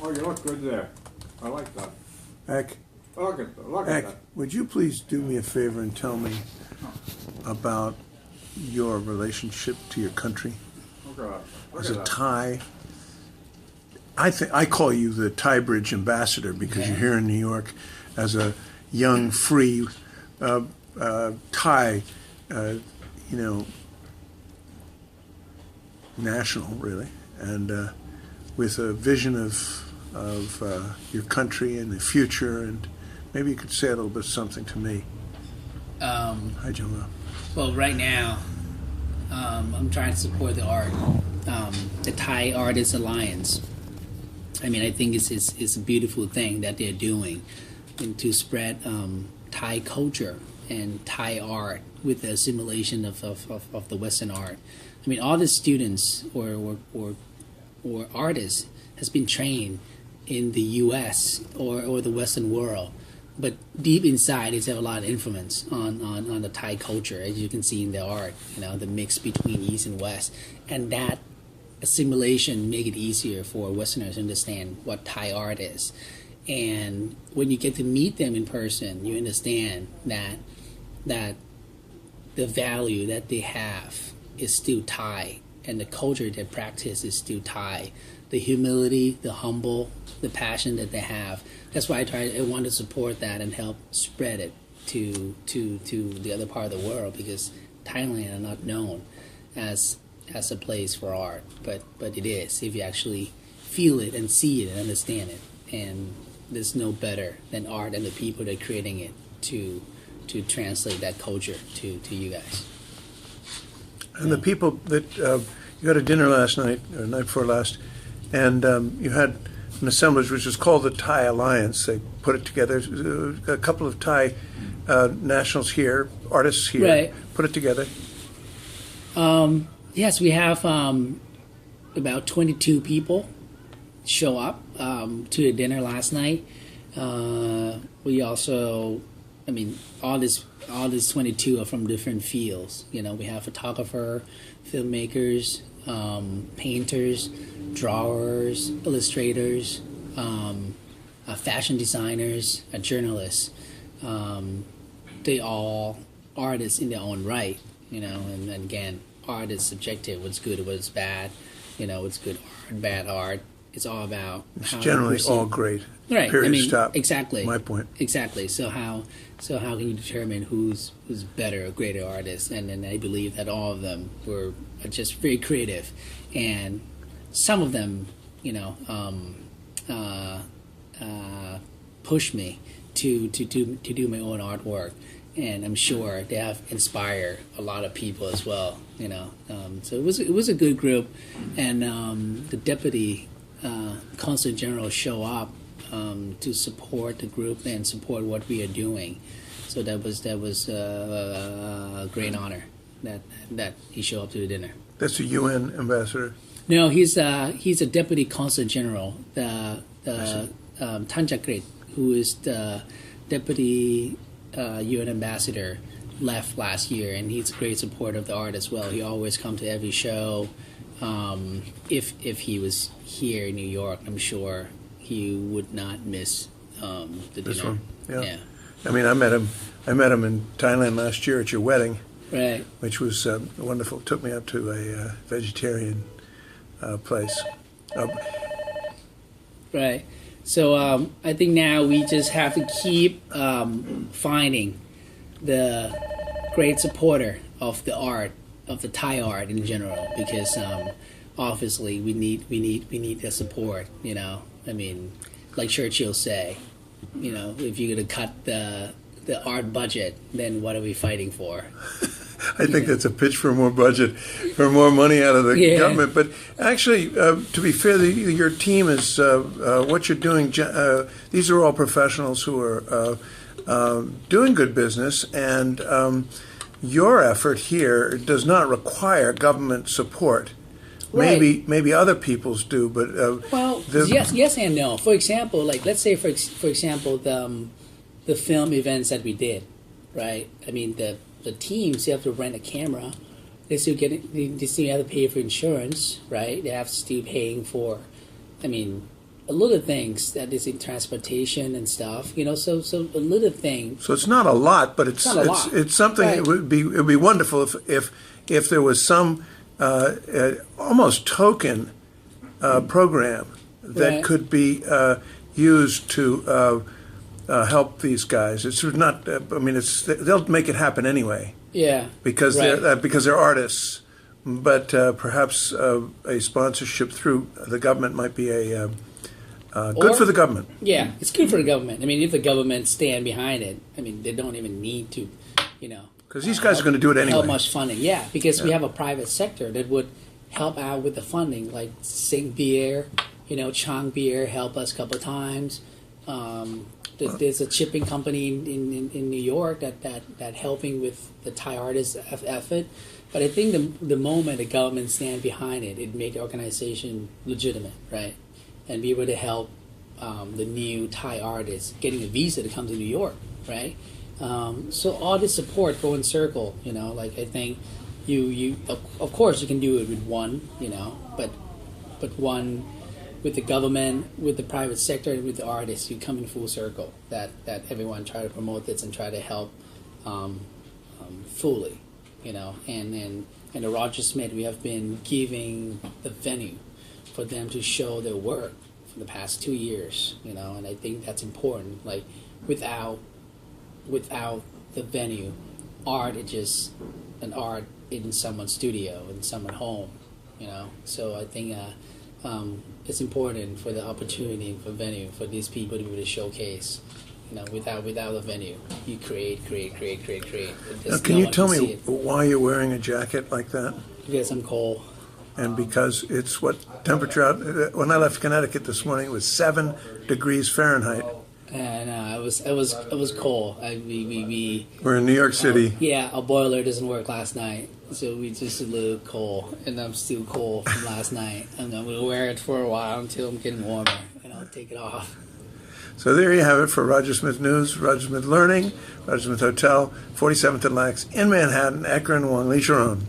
Oh, you look good there. I like that. Eck, Look at that. would you please do me a favor and tell me about your relationship to your country? Look at that. Look As at a that. Thai, I call you the Thaibridge ambassador because you're here in New York as a young, free Thai, national, really, and with a vision of your country and the future, and maybe you could say a little bit something to me. Hi, Jonah. Well, right now, I'm trying to support the art, the Thai Artists Alliance. I mean, I think it's a beautiful thing that they're doing, and to spread Thai culture and Thai art with the assimilation of the Western art. I mean, all the students or artists has been trained in the U.S. or the Western world, but deep inside, it's have a lot of influence on the Thai culture, as you can see in the art. The mix between East and West, and that assimilation make it easier for Westerners to understand what Thai art is. And when you get to meet them in person, you understand that the value that they have is still Thai, and the culture they practice is still Thai. The humility, the humble, the passion that they have. That's why I want to support that and help spread it to the other part of the world, because Thailand are not known as a place for art, but it is if you actually feel it and see it and understand it. And there's no better than art and the people that are creating it to translate that culture to you guys. And the people that you had a dinner last night, or night before last, and you had an assemblage which was called the Thai Alliance. They put it together. A couple of Thai nationals here, artists here, right. Put it together. Yes, we have about 22 people show up to the dinner last night. We also, I mean, all these 22 are from different fields. We have photographer, filmmakers, painters, drawers, illustrators, fashion designers, journalists. They all artists in their own right, and again, art is subjective. What's good, what's bad, what's good art, bad art. It's all about it's how generally all great. Right. Period. I mean, Stop. Exactly. My point. Exactly. So how can you determine who's better or greater artists? And then I believe that all of them were just very creative, and some of them, pushed me to do my own artwork, and I'm sure they have inspired a lot of people as well. So it was a good group, and the deputy consul general show up to support the group and support what we are doing. So that was a great honor that he showed up to the dinner. That's a UN ambassador. No, he's a deputy consul general, the Thaibridge, who is the deputy UN ambassador, left last year, and he's a great supporter of the art as well. He always comes to every show. If he was here in New York, I'm sure he would not miss the This dinner. one, yeah. I mean, I met him in Thailand last year at your wedding, Right. which was wonderful. Took me up to a vegetarian place. Right. So I think now we just have to keep finding the great supporter of the art, of the Thai art in general, because obviously we need the support. I mean, like Churchill say, if you're going to cut the art budget, then what are we fighting for? I think that's a pitch for more budget, for more money out of the government. But actually, to be fair, your team is what you're doing. These are all professionals who are doing good business, and your effort here does not require government support. Right. Maybe other people's do, but yes and no. For example, like let's say for example the film events that we did, right? I mean the teams, you have to rent a camera. They still have to pay for insurance, right? They have to still paying for, a little things that is in transportation and stuff. So a little thing. So it's not a lot, but it's Not a lot. it's something. Right. It would be wonderful if there was some almost token program that Right. could be used to help these guys. It's not. They'll make it happen anyway Yeah. because Right. they're artists. But perhaps a sponsorship through the government might be good Or- for the government. Yeah, it's good for the government. I mean, if the government stand behind it, I mean, they don't even need to, Because these guys are going to do it how anyway. much funding. Yeah, because we have a private sector that would help out with the funding, like Sing Beer, Chang Beer helped us a couple of times. There's a shipping company in New York that helping with the Thai artists effort. But I think the moment the government stand behind it, it make the organization legitimate, right? And be able to help the new Thai artists getting a visa to come to New York, right? So all this support go in circle, Like I think you of course you can do it with one, but one with the government, with the private sector, and with the artists, you come in full circle. That everyone try to promote this and try to help fully, And the Roger Smith, we have been giving the venue for them to show their work for the past 2 years, And I think that's important. Like without the venue, art is just an art in someone's studio, in someone's home, So I think it's important for the opportunity for venue for these people to be able to showcase. Without a venue, you create. Now, can you tell me why you're wearing a jacket like that? Because I'm cold. And because it's what temperature out. When I left Connecticut this morning, it was 7 degrees Fahrenheit. And it was cold. We're in New York City. Yeah, our boiler doesn't work last night, so we just a little cold, and I'm still cold from last night. And I'm gonna wear it for a while until I'm getting warmer, and I'll take it off. So there you have it for Roger Smith News, Roger Smith Learning, Roger Smith Hotel, 47th and Lax in Manhattan, Akron, Wong Lee Sharon.